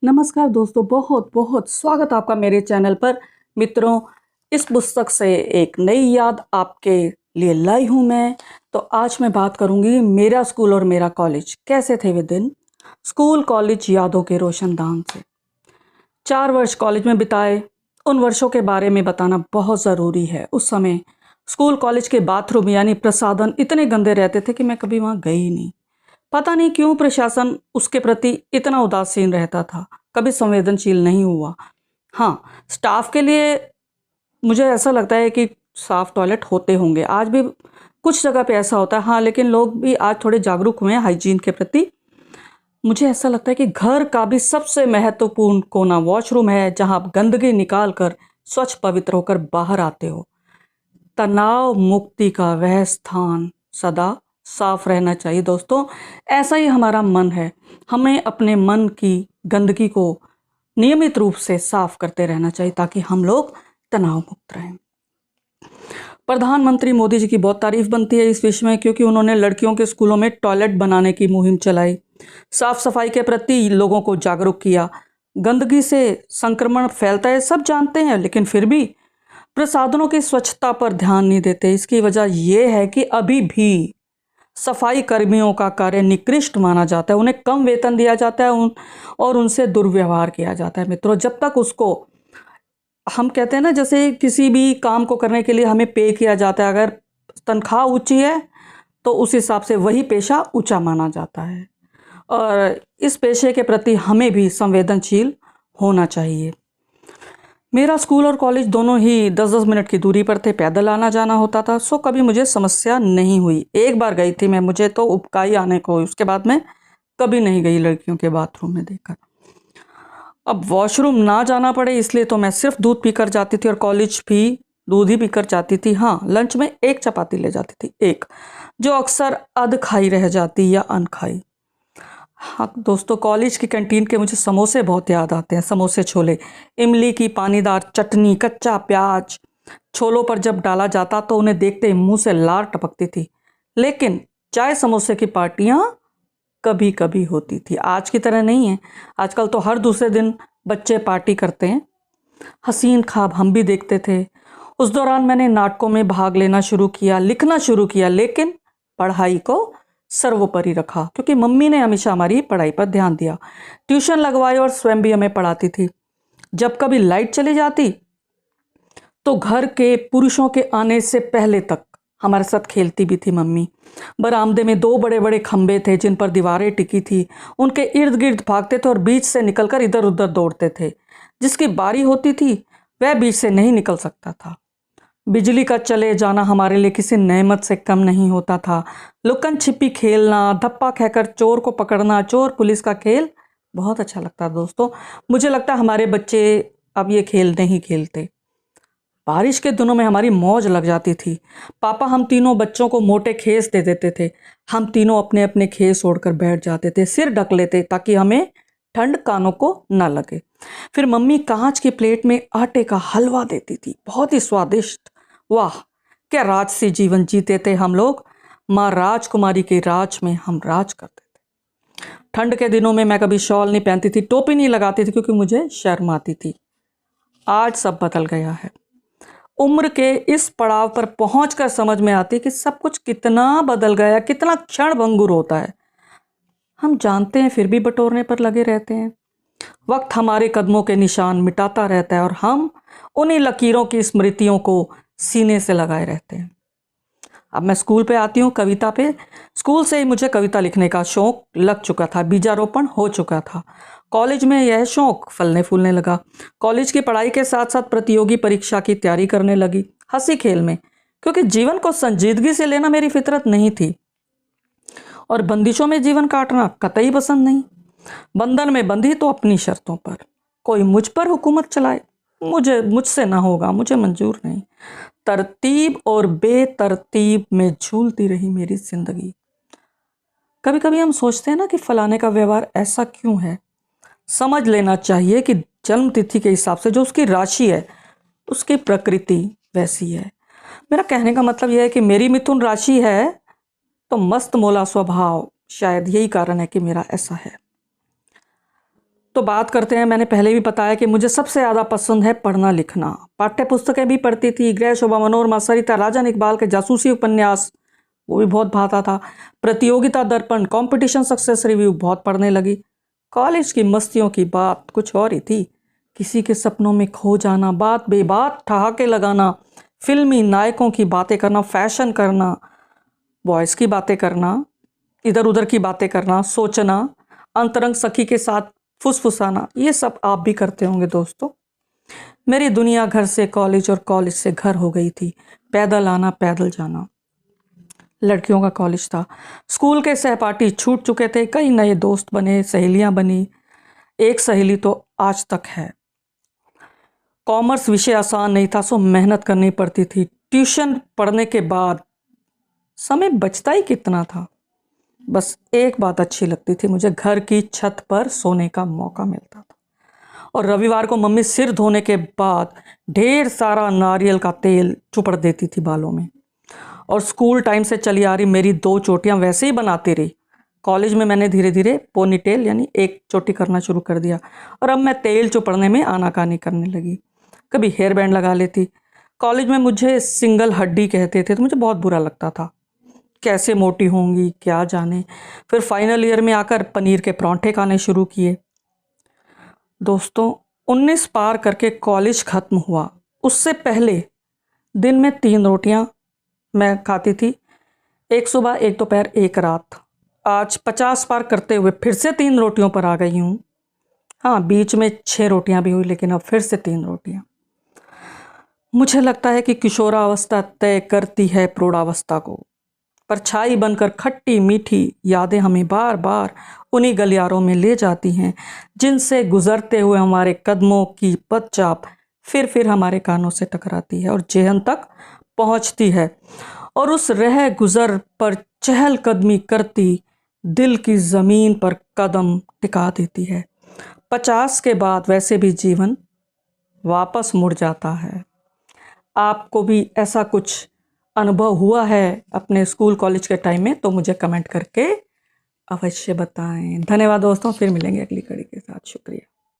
नमस्कार दोस्तों, बहुत बहुत स्वागत आपका मेरे चैनल पर। मित्रों, इस पुस्तक से एक नई याद आपके लिए लाई हूँ मैं। तो आज मैं बात करूँगी मेरा स्कूल और मेरा कॉलेज कैसे थे वे दिन। स्कूल कॉलेज यादों के रोशनदान से 4 वर्ष कॉलेज में बिताए। उन वर्षों के बारे में बताना बहुत ज़रूरी है। उस समय स्कूल कॉलेज के बाथरूम यानी प्रसाधन इतने गंदे रहते थे कि मैं कभी वहाँ गई नहीं। पता नहीं क्यों प्रशासन उसके प्रति इतना उदासीन रहता था, कभी संवेदनशील नहीं हुआ। हाँ, स्टाफ के लिए मुझे ऐसा लगता है कि साफ टॉयलेट होते होंगे, आज भी कुछ जगह पे ऐसा होता है। हाँ, लेकिन लोग भी आज थोड़े जागरूक हुए हैं हाइजीन के प्रति। मुझे ऐसा लगता है कि घर का भी सबसे महत्वपूर्ण कोना वॉशरूम है, जहाँ आप गंदगी निकाल कर स्वच्छ पवित्र होकर बाहर आते हो। तनाव मुक्ति का वह स्थान सदा साफ रहना चाहिए दोस्तों। ऐसा ही हमारा मन है, हमें अपने मन की गंदगी को नियमित रूप से साफ करते रहना चाहिए ताकि हम लोग तनाव मुक्त रहें। प्रधानमंत्री मोदी जी की बहुत तारीफ बनती है इस विषय में, क्योंकि उन्होंने लड़कियों के स्कूलों में टॉयलेट बनाने की मुहिम चलाई, साफ सफाई के प्रति लोगों को जागरूक किया। गंदगी से संक्रमण फैलता है सब जानते हैं, लेकिन फिर भी प्रसाधनों की स्वच्छता पर ध्यान नहीं देते। इसकी वजह यह है कि अभी भी सफाई कर्मियों का कार्य निकृष्ट माना जाता है, उन्हें कम वेतन दिया जाता है और उनसे दुर्व्यवहार किया जाता है। मित्रों, जब तक उसको हम कहते हैं ना, जैसे किसी भी काम को करने के लिए हमें पे किया जाता है, अगर तनख्वाह ऊंची है तो उस हिसाब से वही पेशा ऊंचा माना जाता है। और इस पेशे के प्रति हमें भी संवेदनशील होना चाहिए। मेरा स्कूल और कॉलेज दोनों ही 10-10 मिनट की दूरी पर थे, पैदल आना जाना होता था, सो कभी मुझे समस्या नहीं हुई। एक बार गई थी मैं, मुझे तो उबकाई आने को, उसके बाद मैं कभी नहीं गई लड़कियों के बाथरूम में देखकर। अब वॉशरूम ना जाना पड़े इसलिए तो मैं सिर्फ दूध पीकर जाती थी, और कॉलेज भी दूध ही पीकर जाती थी। हाँ, लंच में एक चपाती ले जाती थी, एक, जो अक्सर अध खाई रह जाती या अनखाई। हाँ दोस्तों, कॉलेज की कैंटीन के मुझे समोसे बहुत याद आते हैं। समोसे छोले, इमली की पानीदार चटनी, कच्चा प्याज छोलों पर जब डाला जाता तो उन्हें देखते ही मुंह से लार टपकती थी। लेकिन चाय समोसे की पार्टियां कभी कभी होती थी, आज की तरह नहीं है। आजकल तो हर दूसरे दिन बच्चे पार्टी करते हैं। हसीन ख्वाब हम भी देखते थे। उस दौरान मैंने नाटकों में भाग लेना शुरू किया, लिखना शुरू किया, लेकिन पढ़ाई को सर्वोपरि रखा, क्योंकि मम्मी ने हमेशा हमारी पढ़ाई पर ध्यान दिया। ट्यूशन लगवाई और स्वयं भी हमें पढ़ाती थी। जब कभी लाइट चली जाती तो घर के पुरुषों के आने से पहले तक हमारे साथ खेलती भी थी मम्मी। बरामदे में 2 बड़े बड़े खंबे थे जिन पर दीवारें टिकी थी, उनके इर्द गिर्द भागते थे और बीच से निकलकर इधर उधर दौड़ते थे। जिसकी बारी होती थी वह बीच से नहीं निकल सकता था। बिजली का चले जाना हमारे लिए किसी नेमत से कम नहीं होता था। लुकन छिपी खेलना, धप्पा खाकर चोर को पकड़ना, चोर पुलिस का खेल बहुत अच्छा लगता दोस्तों। मुझे लगता है हमारे बच्चे अब ये खेल नहीं खेलते। बारिश के दिनों में हमारी मौज लग जाती थी। पापा हम तीनों बच्चों को मोटे खेस दे देते थे। हम तीनों अपने अपने खेस ओढ़कर बैठ जाते थे, सिर ढक लेते ताकि हमें ठंड कानों को ना लगे। फिर मम्मी कांच की प्लेट में आटे का हलवा देती थी, बहुत ही स्वादिष्ट। वाह, क्या राजसी जीवन जीते थे हम लोग। माँ राजकुमारी के राज में हम राज करते थे। ठंड के दिनों में मैं कभी शॉल नहीं पहनती थी, टोपी नहीं लगाती थी, क्योंकि मुझे शर्म आती थी। आज सब बदल गया है। उम्र के इस पड़ाव पर पहुंचकर समझ में आती कि सब कुछ कितना बदल गया, कितना क्षण भंगुर होता है। हम जानते हैं, फिर भी बटोरने पर लगे रहते हैं। वक्त हमारे कदमों के निशान मिटाता रहता है और हम उन्हीं लकीरों की स्मृतियों को सीने से लगाए रहते हैं। अब मैं स्कूल पे आती हूँ, कविता पे। स्कूल से ही मुझे कविता लिखने का शौक लग चुका था, बीजारोपण हो चुका था। कॉलेज में यह शौक फलने फूलने लगा। कॉलेज की पढ़ाई के साथ साथ प्रतियोगी परीक्षा की तैयारी करने लगी, हंसी खेल में, क्योंकि जीवन को संजीदगी से लेना मेरी फितरत नहीं थी और बंदिशों में जीवन काटना कतई पसंद नहीं। बंधन में बंधी तो अपनी शर्तों पर, कोई मुझ पर हुकूमत चलाए मुझसे ना होगा, मुझे मंजूर नहीं। तरतीब और बेतरतीब में झूलती रही मेरी जिंदगी। कभी कभी हम सोचते हैं ना कि फलाने का व्यवहार ऐसा क्यों है। समझ लेना चाहिए कि जन्म तिथि के हिसाब से जो उसकी राशि है, उसकी प्रकृति वैसी है। मेरा कहने का मतलब यह है कि मेरी मिथुन राशि है तो मस्त मोला स्वभाव, शायद यही कारण है कि मेरा ऐसा है। तो बात करते हैं, मैंने पहले भी बताया कि मुझे सबसे ज़्यादा पसंद है पढ़ना लिखना। पाठ्य पुस्तकें भी पढ़ती थी, गृह शोभा, मनोरमा, सरिता, राजन इकबाल के जासूसी उपन्यास वो भी बहुत भाता था। प्रतियोगिता दर्पण, कंपटीशन सक्सेस रिव्यू बहुत पढ़ने लगी। कॉलेज की मस्तियों की बात कुछ और ही थी। किसी के सपनों में खो जाना, बात बेबात ठहाके लगाना, फिल्मी नायकों की बातें करना, फैशन करना, बॉयज़ की बातें करना, इधर उधर की बातें करना, सोचना, अंतरंग सखी के साथ फुसफुसाना, ये सब आप भी करते होंगे दोस्तों। मेरी दुनिया घर से कॉलेज और कॉलेज से घर हो गई थी। पैदल आना पैदल जाना। लड़कियों का कॉलेज था। स्कूल के सहपाठी छूट चुके थे, कई नए दोस्त बने, सहेलियां बनी। एक सहेली तो आज तक है। कॉमर्स विषय आसान नहीं था, सो मेहनत करनी पड़ती थी। ट्यूशन पढ़ने के बाद समय बचता ही कितना था। बस एक बात अच्छी लगती थी मुझे, घर की छत पर सोने का मौका मिलता था। और रविवार को मम्मी सिर धोने के बाद ढेर सारा नारियल का तेल चुपड़ देती थी बालों में। और स्कूल टाइम से चली आ रही मेरी 2 चोटियां वैसे ही बनाती रही। कॉलेज में मैंने धीरे धीरे पोनीटेल यानी एक चोटी करना शुरू कर दिया और अब मैं तेल चुपड़ने में आनाकानी करने लगी। कभी हेयर बैंड लगा लेती। कॉलेज में मुझे सिंगल हड्डी कहते थे तो मुझे बहुत बुरा लगता था। कैसे मोटी होंगी क्या जाने। फिर फाइनल ईयर में आकर पनीर के परांठे खाने शुरू किए। दोस्तों 19 पार करके कॉलेज ख़त्म हुआ, उससे पहले दिन में 3 रोटियां मैं खाती थी, एक सुबह, एक दोपहर, एक रात। आज 50 पार करते हुए फिर से 3 रोटियों पर आ गई हूँ। हाँ, बीच में 6 रोटियां भी हुई, लेकिन अब फिर से 3 रोटियां। मुझे लगता है कि किशोरावस्था तय करती है प्रौढ़ावस्था को। परछाई बनकर खट्टी मीठी यादें हमें बार बार उन्हीं गलियारों में ले जाती हैं जिनसे गुजरते हुए हमारे कदमों की पदचाप फिर हमारे कानों से टकराती है और जेहन तक पहुंचती है और उस रह गुजर पर चहल कदमी करती दिल की ज़मीन पर कदम टिका देती है। 50 के बाद वैसे भी जीवन वापस मुड़ जाता है। आपको भी ऐसा कुछ अनुभव हुआ है अपने स्कूल कॉलेज के टाइम में तो मुझे कमेंट करके अवश्य बताएं। धन्यवाद दोस्तों, फिर मिलेंगे अगली कड़ी के साथ। शुक्रिया।